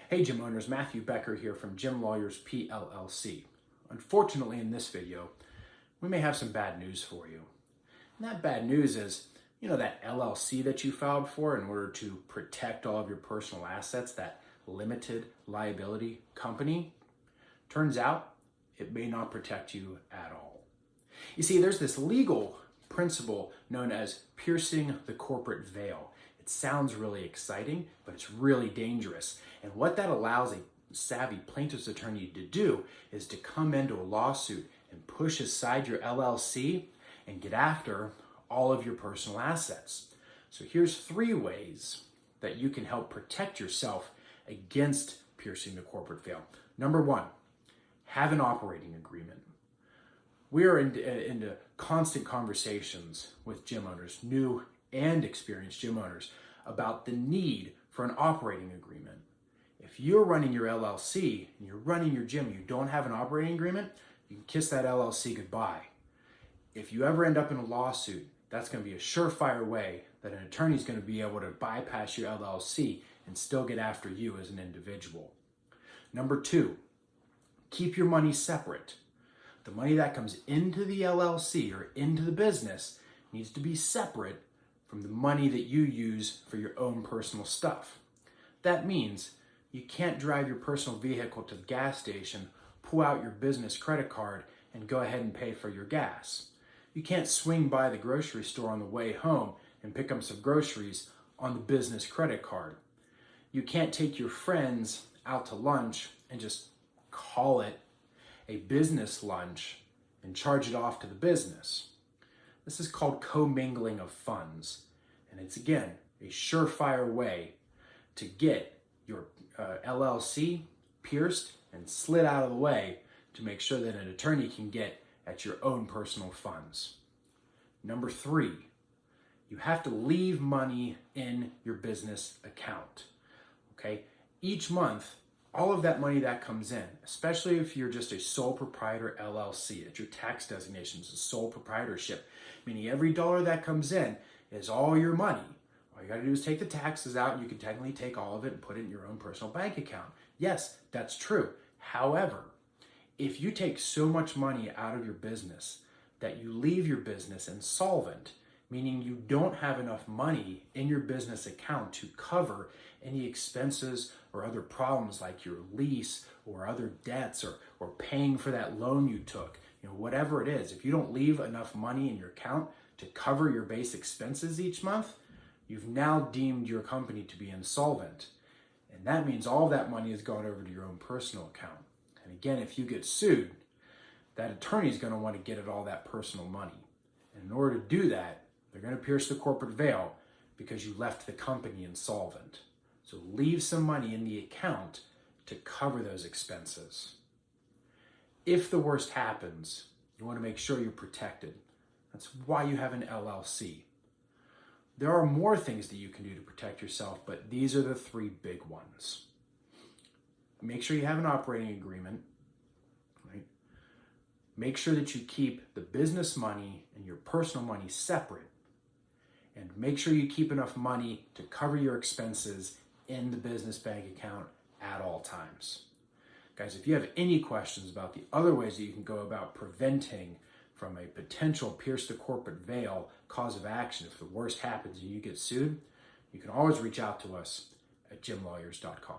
Hey gym owners, Matthew Becker here from Gym Lawyers PLLC. Unfortunately, in this video, we may have some bad news for you. And that bad news is, that LLC that you filed for in order to protect all of your personal assets, that Limited Liability Company, turns out it may not protect you at all. You see, there's this legal principle known as piercing the corporate veil. It sounds really exciting, but it's really dangerous. And what that allows a savvy plaintiff's attorney to do is to come into a lawsuit and push aside your LLC and get after all of your personal assets. So here's 3 ways that you can help protect yourself against piercing the corporate veil. Number 1, have an operating agreement. We are into constant conversations with gym owners, new and experienced gym owners, about the need for an operating agreement. If you're running your LLC and you're running your gym, you don't have an operating agreement, you can kiss that LLC goodbye. If you ever end up in a lawsuit, that's going to be a surefire way that an attorney is going to be able to bypass your LLC and still get after you as an individual. Number 2, keep your money separate. The money that comes into the LLC or into the business needs to be separate from the money that you use for your own personal stuff. That means you can't drive your personal vehicle to the gas station, pull out your business credit card, and go ahead and pay for your gas. You can't swing by the grocery store on the way home and pick up some groceries on the business credit card. You can't take your friends out to lunch and just call it a business lunch and charge it off to the business. This is called commingling of funds. And it's, again, a surefire way to get your LLC pierced and slid out of the way to make sure that an attorney can get at your own personal funds. Number 3, you have to leave money in your business account. Okay? Each month, all of that money that comes in, especially if you're just a sole proprietor LLC, that your tax designation is a sole proprietorship, meaning every dollar that comes in is all your money. All you got to do is take the taxes out, and you can technically take all of it and put it in your own personal bank account. Yes, that's true. However, if you take so much money out of your business that you leave your business insolvent, meaning you don't have enough money in your business account to cover any expenses or other problems like your lease or other debts or paying for that loan you took, whatever it is, if you don't leave enough money in your account to cover your base expenses each month, you've now deemed your company to be insolvent. And that means all that money has gone over to your own personal account. And again, if you get sued, that attorney is going to want to get at all that personal money. And in order to do that, they're going to pierce the corporate veil because you left the company insolvent. So leave some money in the account to cover those expenses. If the worst happens, you want to make sure you're protected. That's why you have an LLC. There are more things that you can do to protect yourself, but these are the 3 big ones. Make sure you have an operating agreement. Right? Make sure that you keep the business money and your personal money separate. And make sure you keep enough money to cover your expenses in the business bank account at all times. Guys, if you have any questions about the other ways that you can go about preventing from a potential pierce the corporate veil cause of action, if the worst happens and you get sued, you can always reach out to us at gymlawyers.com.